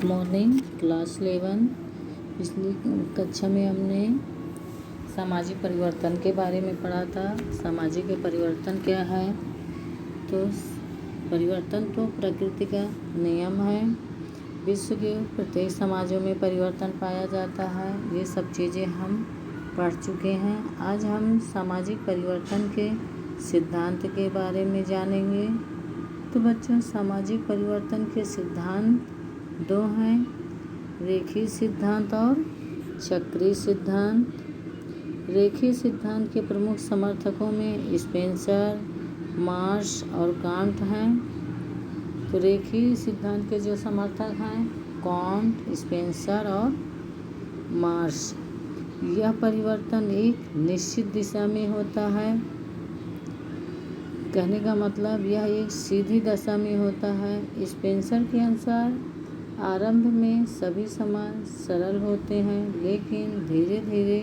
Good morning class 11। पिछली कक्षा में हमने सामाजिक परिवर्तन के बारे में पढ़ा था। सामाजिक परिवर्तन क्या है? तो परिवर्तन तो प्रकृति का नियम है। विश्व के प्रत्येक समाजों में परिवर्तन पाया जाता है। ये सब चीज़ें हम पढ़ चुके हैं। आज हम सामाजिक परिवर्तन के सिद्धांत के बारे में जानेंगे। तो बच्चों, सामाजिक परिवर्तन के सिद्धांत दो हैं, रेखीय सिद्धांत और चक्रीय सिद्धांत। रेखीय सिद्धांत के प्रमुख समर्थकों में स्पेंसर, मार्श और कांट हैं। तो रेखीय सिद्धांत के जो समर्थक हैं कांट, स्पेंसर और मार्श। यह परिवर्तन एक निश्चित दिशा में होता है। कहने का मतलब यह एक सीधी दशा में होता है। स्पेंसर के अनुसार आरंभ में सभी समाज सरल होते हैं, लेकिन धीरे धीरे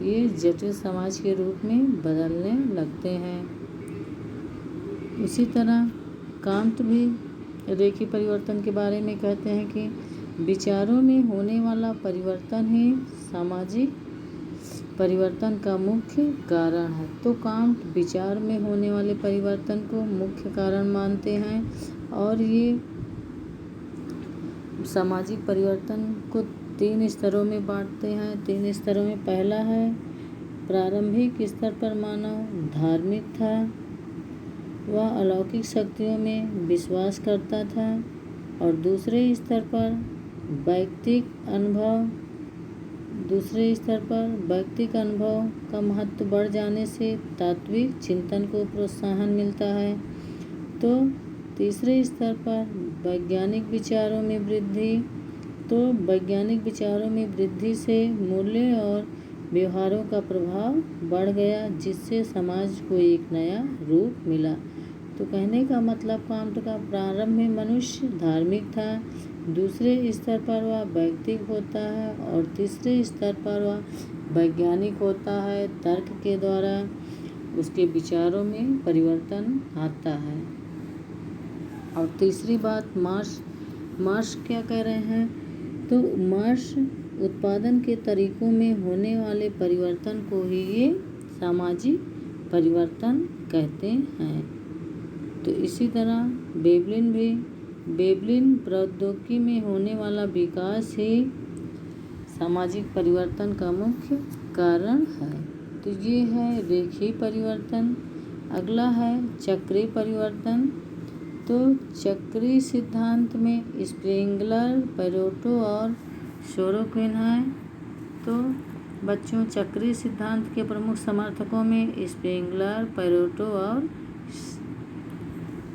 ये जटिल समाज के रूप में बदलने लगते हैं। उसी तरह कांट भी रेखीय परिवर्तन के बारे में कहते हैं कि विचारों में होने वाला परिवर्तन ही सामाजिक परिवर्तन का मुख्य कारण है। तो कांट विचार में होने वाले परिवर्तन को मुख्य कारण मानते हैं और ये सामाजिक परिवर्तन को 3 स्तरों में बांटते हैं। 3 स्तरों में पहला है प्रारंभिक स्तर पर मानव धार्मिक था, वह अलौकिक शक्तियों में विश्वास करता था। और दूसरे स्तर पर वैयक्तिक अनुभव का महत्व बढ़ जाने से तात्विक चिंतन को प्रोत्साहन मिलता है। तो तीसरे स्तर पर वैज्ञानिक विचारों में वृद्धि से मूल्य और व्यवहारों का प्रभाव बढ़ गया, जिससे समाज को एक नया रूप मिला। तो कहने का मतलब कांट का प्रारंभ में मनुष्य धार्मिक था, दूसरे स्तर पर वह वैयक्तिक होता है और तीसरे स्तर पर वह वैज्ञानिक होता है। तर्क के द्वारा उसके विचारों में परिवर्तन आता है। और तीसरी बात मार्श क्या कह रहे हैं? तो मार्श उत्पादन के तरीकों में होने वाले परिवर्तन को ही ये सामाजिक परिवर्तन कहते हैं। तो इसी तरह बेबलिन प्रौद्योगिकी में होने वाला विकास ही सामाजिक परिवर्तन का मुख्य कारण है। तो ये है रेखीय परिवर्तन। अगला है चक्रीय परिवर्तन। तो चक्रीय सिद्धांत में स्प्रेंगलर, पैरेटो और सोरोकिन है। तो बच्चों, चक्रीय सिद्धांत के प्रमुख समर्थकों में स्प्रेंगलर, पैरेटो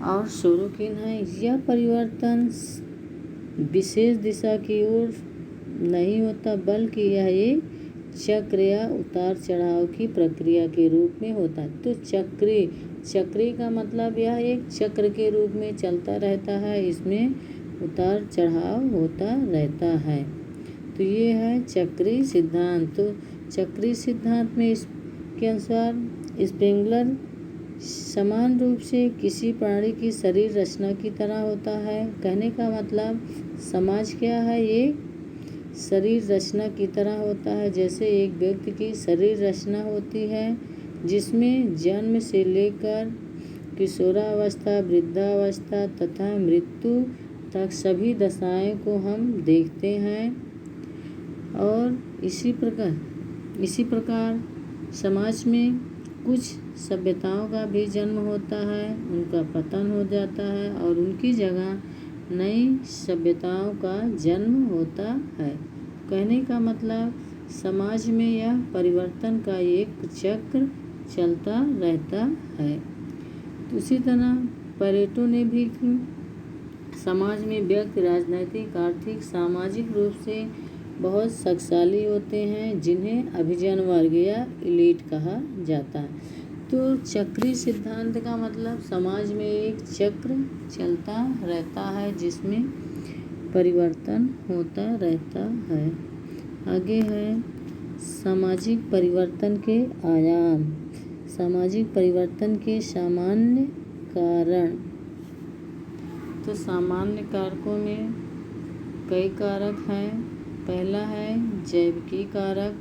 और सोरोकिन है। यह परिवर्तन विशेष दिशा की ओर नहीं होता, बल्कि यह एक चक्र या उतार चढ़ाव की प्रक्रिया के रूप में होता है। तो चक्रीय का मतलब यह एक चक्र के रूप में चलता रहता है, इसमें उतार चढ़ाव होता रहता है। तो ये है चक्रीय सिद्धांत। तो चक्रीय सिद्धांत में इसके अनुसार स्प्रेंगलर समान रूप से किसी प्राणी की शरीर रचना की तरह होता है। कहने का मतलब समाज क्या है? ये शरीर रचना की तरह होता है। जैसे एक व्यक्ति की शरीर रचना होती है, जिसमें जन्म से लेकर किशोरावस्था, वृद्धावस्था तथा मृत्यु तक सभी दशाएं को हम देखते हैं। और इसी प्रकार समाज में कुछ सभ्यताओं का भी जन्म होता है, उनका पतन हो जाता है और उनकी जगह नई सभ्यताओं का जन्म होता है। कहने का मतलब समाज में यह परिवर्तन का एक चक्र चलता रहता है। तो उसी तरह पैरेटो ने भी समाज में व्यक्ति राजनैतिक, आर्थिक, सामाजिक रूप से बहुत शक्तिशाली होते हैं, जिन्हें अभिजन वर्ग या एलीट कहा जाता है। तो चक्रीय सिद्धांत का मतलब समाज में एक चक्र चलता रहता है, जिसमें परिवर्तन होता रहता है। आगे है सामाजिक परिवर्तन के आयाम। सामाजिक परिवर्तन के सामान्य कारण। तो सामान्य कारकों में कई कारक हैं। पहला है जैविकी कारक।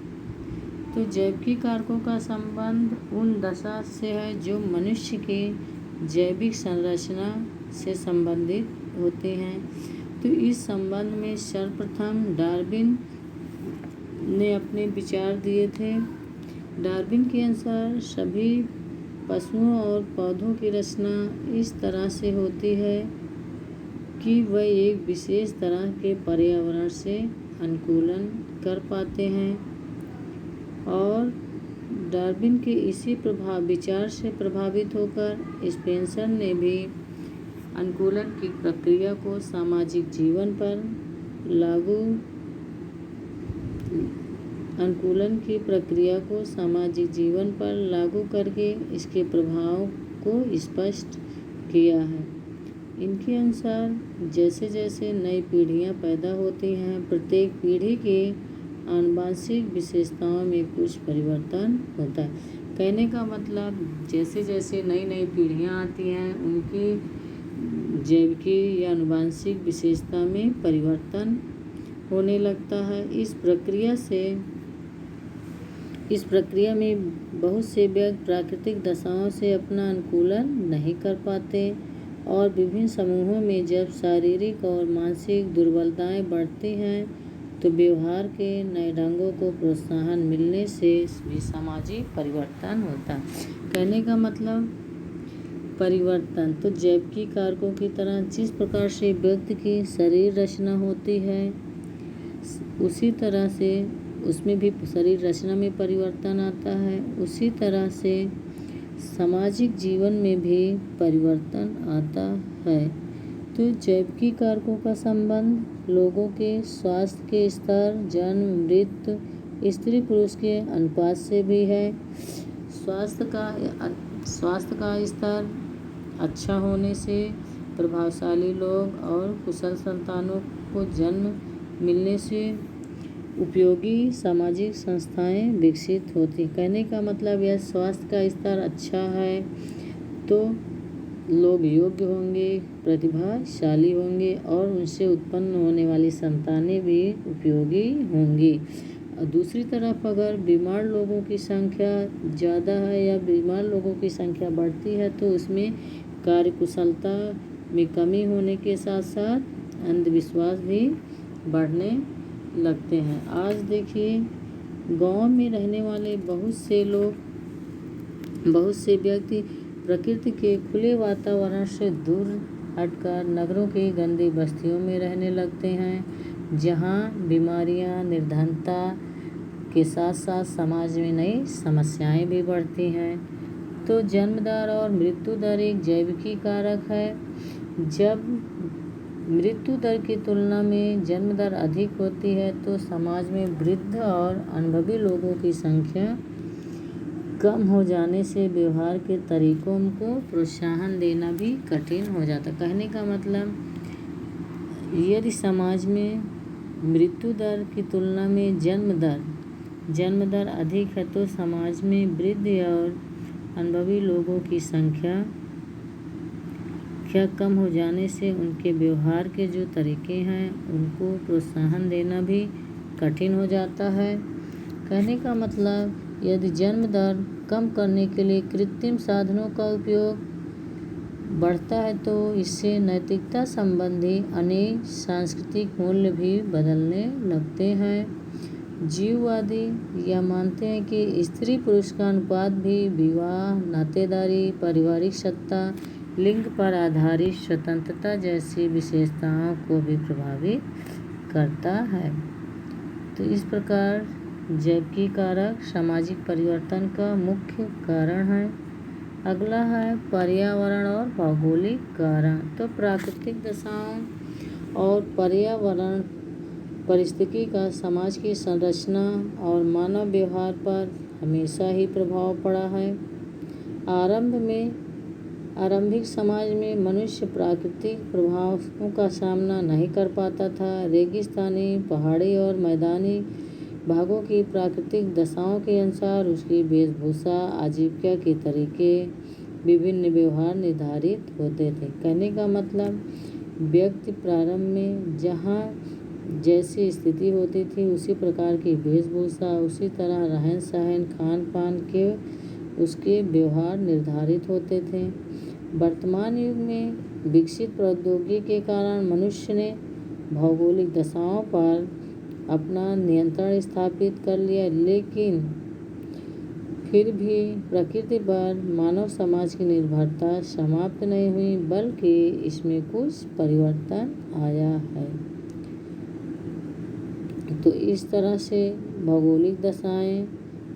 तो जैविकी कारकों का संबंध उन दशा से है जो मनुष्य की जैविक संरचना से संबंधित होते हैं। तो इस संबंध में सर्वप्रथम डार्विन ने अपने विचार दिए थे। डार्विन के अनुसार सभी पशुओं और पौधों की रचना इस तरह से होती है कि वह एक विशेष तरह के पर्यावरण से अनुकूलन कर पाते हैं, और डार्विन के इसी विचार से प्रभावित होकर स्पेंसर ने भी अनुकूलन की प्रक्रिया को सामाजिक जीवन पर लागू करके इसके प्रभाव को स्पष्ट किया है। इनके अनुसार जैसे जैसे नई पीढ़ियां पैदा होती हैं, प्रत्येक पीढ़ी की आनुवंशिक विशेषताओं में कुछ परिवर्तन होता है। कहने का मतलब जैसे जैसे नई नई पीढ़ियां आती हैं, उनकी जैविकी या आनुवंशिक विशेषता में परिवर्तन होने लगता है। इस प्रक्रिया में बहुत से व्यक्ति प्राकृतिक दशाओं से अपना अनुकूलन नहीं कर पाते, और विभिन्न समूहों में जब शारीरिक और मानसिक दुर्बलताएं बढ़ती हैं तो व्यवहार के नए ढंगों को प्रोत्साहन मिलने से भी सामाजिक परिवर्तन होता है। कहने का मतलब परिवर्तन तो जैविकी कारकों की तरह जिस प्रकार से व्यक्ति की शरीर रचना होती है, उसी तरह से उसमें भी शरीर रचना में परिवर्तन आता है। उसी तरह से सामाजिक जीवन में भी परिवर्तन आता है। तो जैविकी कारकों का संबंध लोगों के स्वास्थ्य के स्तर, जन्म, मृत्यु, स्त्री पुरुष के अनुपात से भी है। स्वास्थ्य का स्तर अच्छा होने से प्रभावशाली लोग और कुशल संतानों को जन्म मिलने से उपयोगी सामाजिक संस्थाएं विकसित होती। कहने का मतलब यह स्वास्थ्य का स्तर अच्छा है तो लोग योग्य होंगे, प्रतिभाशाली होंगे, और उनसे उत्पन्न होने वाली संतानें भी उपयोगी होंगी। दूसरी तरफ अगर बीमार लोगों की संख्या ज़्यादा है या बीमार लोगों की संख्या बढ़ती है तो उसमें कार्यकुशलता में कमी होने के साथ साथ अंधविश्वास भी बढ़ने लगते हैं। आज देखिए, गांव में रहने वाले बहुत से व्यक्ति प्रकृति के खुले वातावरण से दूर हटकर नगरों की गंदी बस्तियों में रहने लगते हैं, जहां बीमारियां, निर्धनता के साथ साथ समाज में नई समस्याएं भी बढ़ती हैं। तो जन्म दर और मृत्यु दर एक जैविकी कारक है। जब मृत्यु दर की तुलना में जन्म दर अधिक होती है तो समाज में वृद्ध और अनुभवी लोगों की संख्या कम हो जाने से व्यवहार के तरीकों को प्रोत्साहन देना भी कठिन हो जाता। कहने का मतलब यदि समाज में मृत्यु दर की तुलना में जन्म दर अधिक है तो समाज में वृद्ध और अनुभवी लोगों की संख्या कम हो जाने से उनके व्यवहार के जो तरीके हैं उनको प्रोत्साहन देना भी कठिन हो जाता है। कहने का मतलब यदि जन्म दर कम करने के लिए कृत्रिम साधनों का उपयोग बढ़ता है तो इससे नैतिकता संबंधी अनेक सांस्कृतिक मूल्य भी बदलने लगते हैं। जीववादी यह मानते हैं कि स्त्री पुरुष का अनुपात भी विवाह, नातेदारी, पारिवारिक सत्ता, लिंग पर आधारित स्वतंत्रता जैसी विशेषताओं को भी प्रभावित करता है। तो इस प्रकार जैविकी कारक सामाजिक परिवर्तन का मुख्य कारण है। अगला है पर्यावरण और भौगोलिक कारण। तो प्राकृतिक दशाओं और पर्यावरण परिस्थिति का समाज की संरचना और मानव व्यवहार पर हमेशा ही प्रभाव पड़ा है। आरंभिक समाज में मनुष्य प्राकृतिक प्रभावों का सामना नहीं कर पाता था। रेगिस्तानी, पहाड़ी और मैदानी भागों की प्राकृतिक दशाओं के अनुसार उसकी वेशभूषा, आजीविका के तरीके, विभिन्न व्यवहार निर्धारित होते थे। कहने का मतलब व्यक्ति प्रारंभ में जहाँ जैसी स्थिति होती थी, उसी प्रकार की वेशभूषा, उसी तरह रहन सहन, खान पान के उसके व्यवहार निर्धारित होते थे। वर्तमान युग में विकसित प्रौद्योगिकी के कारण मनुष्य ने भौगोलिक दशाओं पर अपना नियंत्रण स्थापित कर लिया, लेकिन फिर भी प्रकृति पर मानव समाज की निर्भरता समाप्त नहीं हुई, बल्कि इसमें कुछ परिवर्तन आया है। तो इस तरह से भौगोलिक दशाएं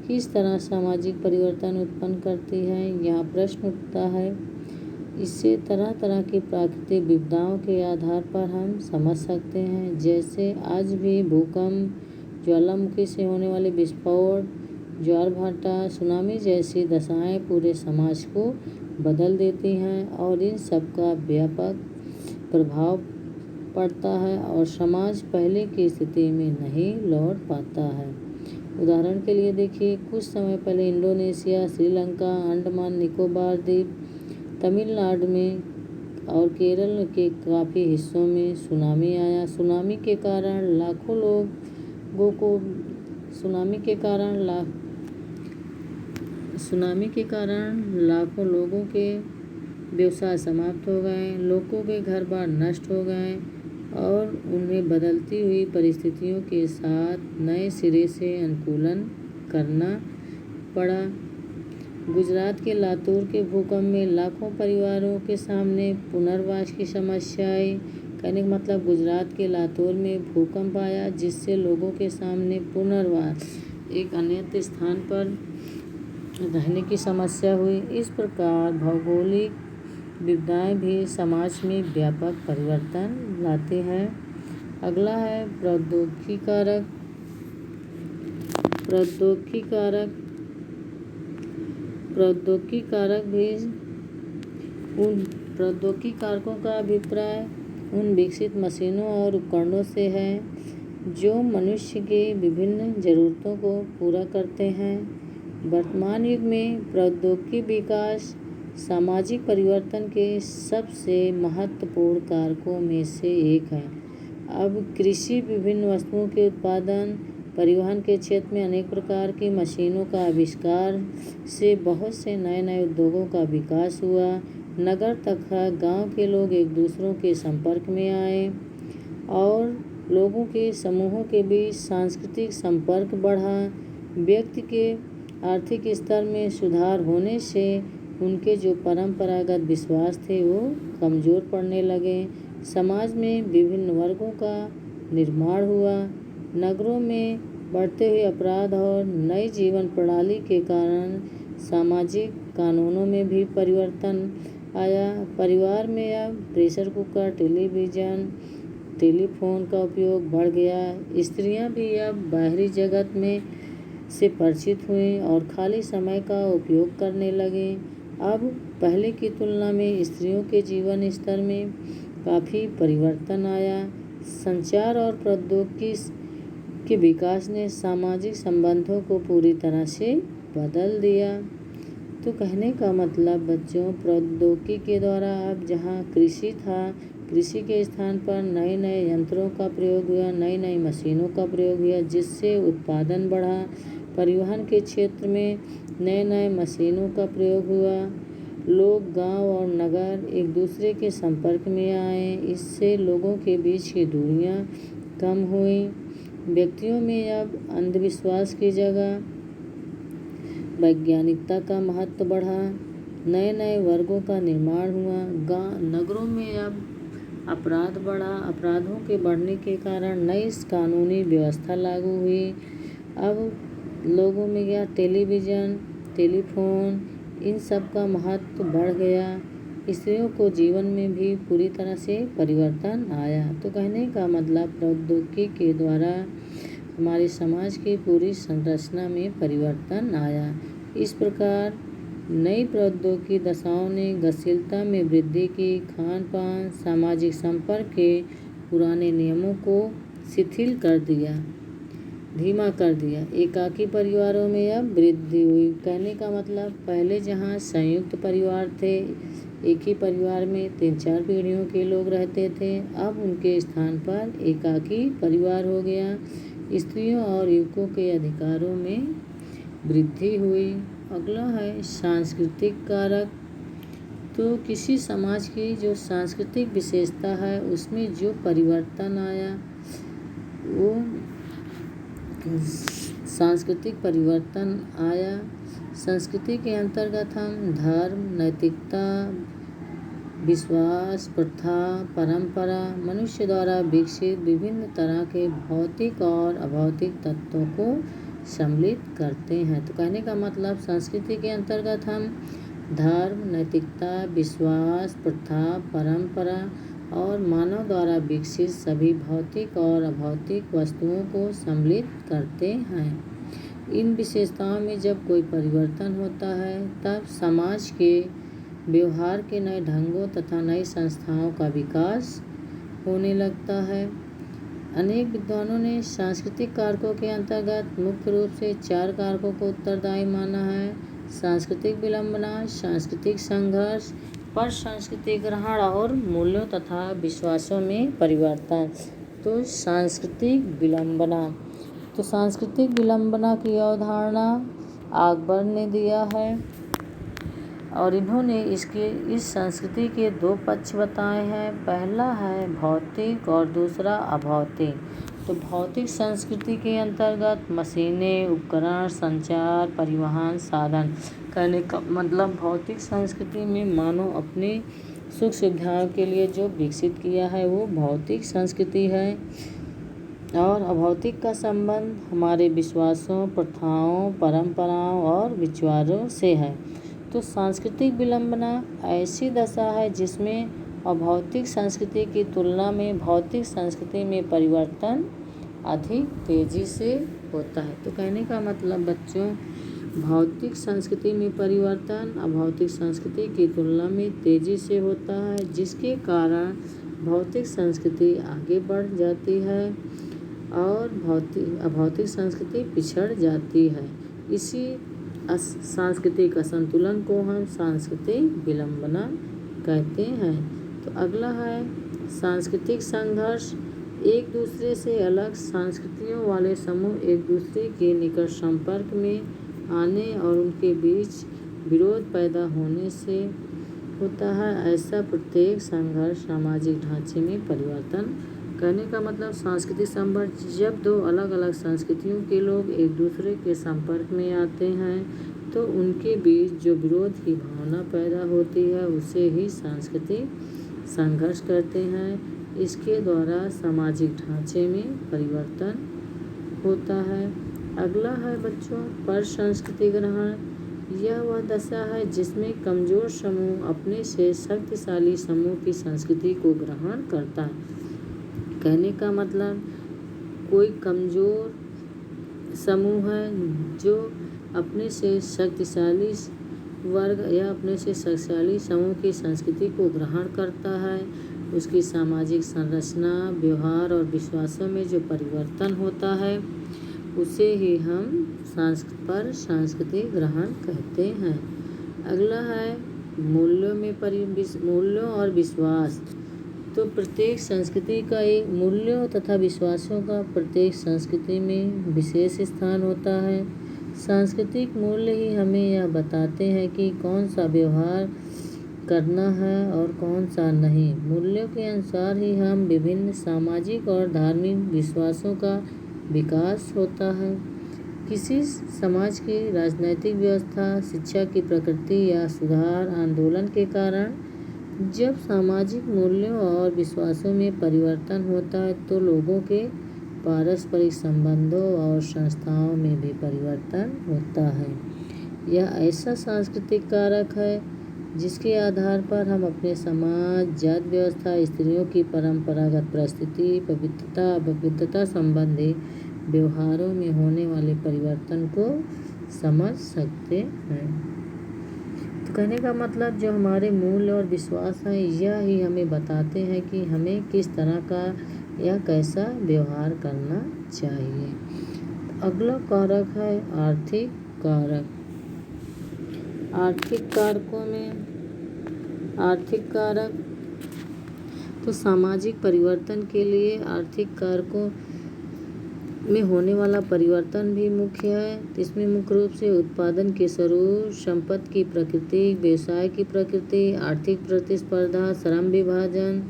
किस तरह सामाजिक परिवर्तन उत्पन्न करती हैं, यहाँ प्रश्न उठता है। इससे तरह तरह की प्राकृतिक विपदाओं के आधार पर हम समझ सकते हैं। जैसे आज भी भूकंप, ज्वालामुखी से होने वाले विस्फोट, ज्वार भाटा, सुनामी जैसी दशाएं पूरे समाज को बदल देती हैं और इन सब का व्यापक प्रभाव पड़ता है और समाज पहले की स्थिति में नहीं लौट पाता है। उदाहरण के लिए देखिए, कुछ समय पहले इंडोनेशिया, श्रीलंका, अंडमान निकोबार द्वीप, तमिलनाडु में और केरल के काफ़ी हिस्सों में सुनामी आया। सुनामी के कारण लाखों लोगों के व्यवसाय समाप्त हो गए, लोगों के घर बार नष्ट हो गए और उन्हें बदलती हुई परिस्थितियों के साथ नए सिरे से अनुकूलन करना पड़ा। गुजरात के लातूर के भूकंप में लाखों परिवारों के सामने पुनर्वास की समस्या आई। कहने का मतलब, गुजरात के लातूर में भूकंप आया जिससे लोगों के सामने पुनर्वास, एक अन्य स्थान पर रहने की समस्या हुई। इस प्रकार भौगोलिक विपदाएं भी समाज में व्यापक परिवर्तन लाते हैं। अगला है प्रौद्योगिकी कारक। प्रौद्योगिकी कारकों का अभिप्राय उन विकसित मशीनों और उपकरणों से है जो मनुष्य के विभिन्न ज़रूरतों को पूरा करते हैं। वर्तमान युग में प्रौद्योगिकी विकास सामाजिक परिवर्तन के सबसे महत्वपूर्ण कारकों में से एक है। अब कृषि, विभिन्न वस्तुओं के उत्पादन, परिवहन के क्षेत्र में अनेक प्रकार की मशीनों का आविष्कार से बहुत से नए नए उद्योगों का विकास हुआ। नगर तथा गांव के लोग एक दूसरों के संपर्क में आए और लोगों के समूहों के बीच सांस्कृतिक संपर्क बढ़ा। व्यक्ति के आर्थिक स्तर में सुधार होने से उनके जो परंपरागत विश्वास थे वो कमज़ोर पड़ने लगे। समाज में विभिन्न वर्गों का निर्माण हुआ। नगरों में बढ़ते हुए अपराध और नई जीवन प्रणाली के कारण सामाजिक कानूनों में भी परिवर्तन आया। परिवार में अब प्रेशर कुकर, टेलीविज़न, टेलीफोन का उपयोग बढ़ गया। स्त्रियां भी अब बाहरी जगत में से परिचित हुई और खाली समय का उपयोग करने लगे। अब पहले की तुलना में स्त्रियों के जीवन स्तर में काफ़ी परिवर्तन आया। संचार और प्रौद्योगिकी के विकास ने सामाजिक संबंधों को पूरी तरह से बदल दिया। तो कहने का मतलब बच्चों, प्रौद्योगिकी के द्वारा अब जहाँ कृषि था, कृषि के स्थान पर नए नए यंत्रों का प्रयोग हुआ, नई नई मशीनों का प्रयोग हुआ जिससे उत्पादन बढ़ा। परिवहन के क्षेत्र में नए नए मशीनों का प्रयोग हुआ। लोग गांव और नगर एक दूसरे के संपर्क में आए। इससे लोगों के बीच की दूरियां कम हुई। व्यक्तियों में अब अंधविश्वास की जगह वैज्ञानिकता का महत्व बढ़ा। नए नए वर्गों का निर्माण हुआ। नगरों में अब अपराध बढ़ा। अपराधों के बढ़ने के कारण नई कानूनी व्यवस्था लागू हुई। अब लोगों में क्या, टेलीविज़न, टेलीफोन, इन सब का महत्व बढ़ गया। स्त्रियों को जीवन में भी पूरी तरह से परिवर्तन आया। तो कहने का मतलब, प्रौद्योगिकी के द्वारा हमारे समाज की पूरी संरचना में परिवर्तन आया। इस प्रकार नई प्रौद्योगिकी दशाओं ने गतिशीलता में वृद्धि की। खान पान, सामाजिक संपर्क के पुराने नियमों को शिथिल कर दिया, धीमा कर दिया। एकाकी परिवारों में अब वृद्धि हुई। कहने का मतलब, पहले जहाँ संयुक्त परिवार थे, एक ही परिवार में 3-4 पीढ़ियों के लोग रहते थे। अब उनके स्थान पर एकाकी परिवार हो गया। स्त्रियों और युवकों के अधिकारों में वृद्धि हुई। अगला है सांस्कृतिक कारक। तो किसी समाज की जो सांस्कृतिक विशेषता है उसमें जो परिवर्तन आया वो सांस्कृतिक परिवर्तन आया। संस्कृति के अंतर्गत हम धर्म, नैतिकता, विश्वास, प्रथा, परंपरा, मनुष्य द्वारा विकसित विभिन्न तरह के भौतिक और अभौतिक तत्वों को सम्मिलित करते हैं। तो कहने का मतलब संस्कृति के अंतर्गत हम धर्म, नैतिकता, विश्वास, प्रथा, परंपरा और मानव द्वारा विकसित सभी भौतिक और अभौतिक वस्तुओं को सम्मिलित करते हैं। इन विशेषताओं में जब कोई परिवर्तन होता है तब समाज के व्यवहार के नए ढंगों तथा नई संस्थाओं का विकास होने लगता है। अनेक विद्वानों ने सांस्कृतिक कारकों के अंतर्गत मुख्य रूप से 4 कारकों को उत्तरदायी माना है: सांस्कृतिक विलंबना, सांस्कृतिक संघर्ष, पर सांस्कृतिक ग्रहण और मूल्यों तथा विश्वासों में परिवर्तन। तो सांस्कृतिक विलंबना, तो सांस्कृतिक विलंबना की अवधारणा अकबर ने दिया है और इन्होंने इस संस्कृति के 2 पक्ष बताए हैं। पहला है भौतिक और दूसरा अभौतिक। तो भौतिक संस्कृति के अंतर्गत मशीनें, उपकरण, संचार, परिवहन साधन। कहने का मतलब भौतिक संस्कृति में मानव अपनी सुख सुविधाओं के लिए जो विकसित किया है वो भौतिक संस्कृति है। और अभौतिक का संबंध हमारे विश्वासों, प्रथाओं, परंपराओं और विचारों से है। तो सांस्कृतिक विलंबना ऐसी दशा है जिसमें अभौतिक संस्कृति की तुलना में भौतिक संस्कृति में परिवर्तन अधिक तेजी से होता है। तो कहने का मतलब बच्चों, भौतिक संस्कृति में परिवर्तन अभौतिक संस्कृति की तुलना में तेजी से होता है, जिसके कारण भौतिक संस्कृति आगे बढ़ जाती है और अभौतिक संस्कृति पिछड़ जाती है। इसी सांस्कृतिक असंतुलन को हम सांस्कृतिक विलंबना कहते हैं। तो अगला है सांस्कृतिक संघर्ष। एक दूसरे से अलग संस्कृतियों वाले समूह एक दूसरे के निकट संपर्क में आने और उनके बीच विरोध पैदा होने से होता है। ऐसा प्रत्येक संघर्ष सामाजिक ढांचे में परिवर्तन। कहने का मतलब सांस्कृतिक संघर्ष, जब 2 अलग अलग संस्कृतियों के लोग एक दूसरे के संपर्क में आते हैं तो उनके बीच जो विरोध की भावना पैदा होती है उसे ही सांस्कृतिक संघर्ष कहते हैं। इसके द्वारा सामाजिक ढांचे में परिवर्तन होता है। अगला है बच्चों पर सांस्कृतिक ग्रहण। यह वह दशा है जिसमें कमजोर समूह अपने से शक्तिशाली समूह की संस्कृति को ग्रहण करता है। कहने का मतलब कोई कमजोर समूह है जो अपने से शक्तिशाली वर्ग या अपने से शक्तिशाली समूह की संस्कृति को ग्रहण करता है। उसकी सामाजिक संरचना, व्यवहार और विश्वासों में जो परिवर्तन होता है उसे ही हम पर सांस्कृतिक ग्रहण कहते हैं। अगला है मूल्यों और विश्वास। तो प्रत्येक संस्कृति का एक मूल्यों तथा विश्वासों का प्रत्येक संस्कृति में विशेष स्थान होता है। सांस्कृतिक मूल्य ही हमें यह बताते हैं कि कौन सा व्यवहार करना है और कौन सा नहीं। मूल्यों के अनुसार ही हम विभिन्न सामाजिक और धार्मिक विश्वासों का विकास होता है। किसी समाज की राजनैतिक व्यवस्था, शिक्षा की प्रकृति या सुधार आंदोलन के कारण जब सामाजिक मूल्यों और विश्वासों में परिवर्तन होता है तो लोगों के पारस्परिक संबंधों और संस्थाओं में भी परिवर्तन होता है। यह ऐसा सांस्कृतिक कारक है जिसके आधार पर हम अपने समाज, जाति व्यवस्था, स्त्रियों की परंपरागत परिस्थिति, पवित्रता, अपवित्रता संबंधी व्यवहारों में होने वाले परिवर्तन को समझ सकते हैं। तो कहने का मतलब जो हमारे मूल्य और विश्वास हैं यह ही हमें बताते हैं कि हमें किस तरह का या कैसा व्यवहार करना चाहिए। अगला कारक है आर्थिक कारक। आर्थिक कारकों में आर्थिक कारक। तो सामाजिक परिवर्तन के लिए आर्थिक कारकों में होने वाला परिवर्तन भी मुख्य है। इसमें मुख्य रूप से उत्पादन के स्वरूप, संपत्ति की प्रकृति, व्यवसाय की प्रकृति, आर्थिक प्रतिस्पर्धा, श्रम विभाजन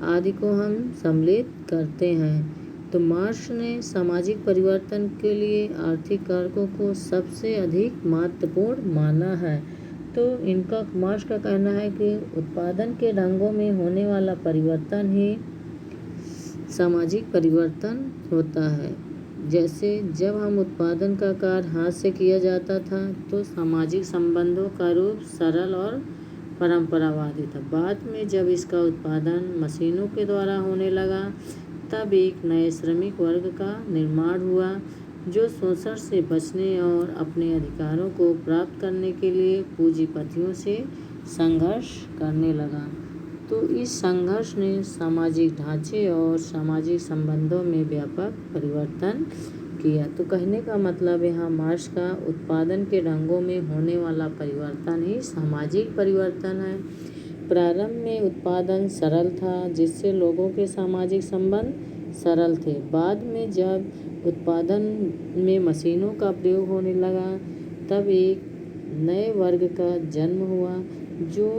आदि को हम सम्मिलित करते हैं। तो मार्क्स ने सामाजिक परिवर्तन के लिए आर्थिक कारकों को सबसे अधिक महत्वपूर्ण माना है। तो मार्क्स का कहना है कि उत्पादन के ढंगों में होने वाला परिवर्तन ही सामाजिक परिवर्तन होता है। जैसे जब हम उत्पादन का कार्य हाथ से किया जाता था तो सामाजिक संबंधों का रूप सरल और परंपरावादी था। बाद में जब इसका उत्पादन मशीनों के द्वारा होने लगा तब एक नए श्रमिक वर्ग का निर्माण हुआ जो शोषण से बचने और अपने अधिकारों को प्राप्त करने के लिए पूंजीपतियों से संघर्ष करने लगा। तो इस संघर्ष ने सामाजिक ढांचे और सामाजिक संबंधों में व्यापक परिवर्तन किया। तो कहने का मतलब यहाँ मार्क्स का उत्पादन के ढंगों में होने वाला परिवर्तन ही सामाजिक परिवर्तन है। प्रारंभ में उत्पादन सरल था जिससे लोगों के सामाजिक संबंध सरल थे। बाद में जब उत्पादन में मशीनों का प्रयोग होने लगा तब एक नए वर्ग का जन्म हुआ जो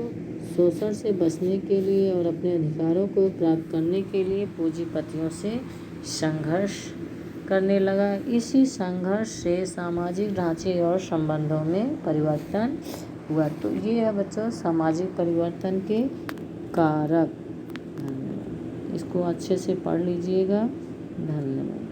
शोषण से बचने के लिए और अपने अधिकारों को प्राप्त करने के लिए पूंजीपतियों से संघर्ष करने लगा। इसी संघर्ष से सामाजिक ढांचे और संबंधों में परिवर्तन हुआ। तो ये है बच्चों सामाजिक परिवर्तन के कारक। इसको अच्छे से पढ़ लीजिएगा। धन्यवाद।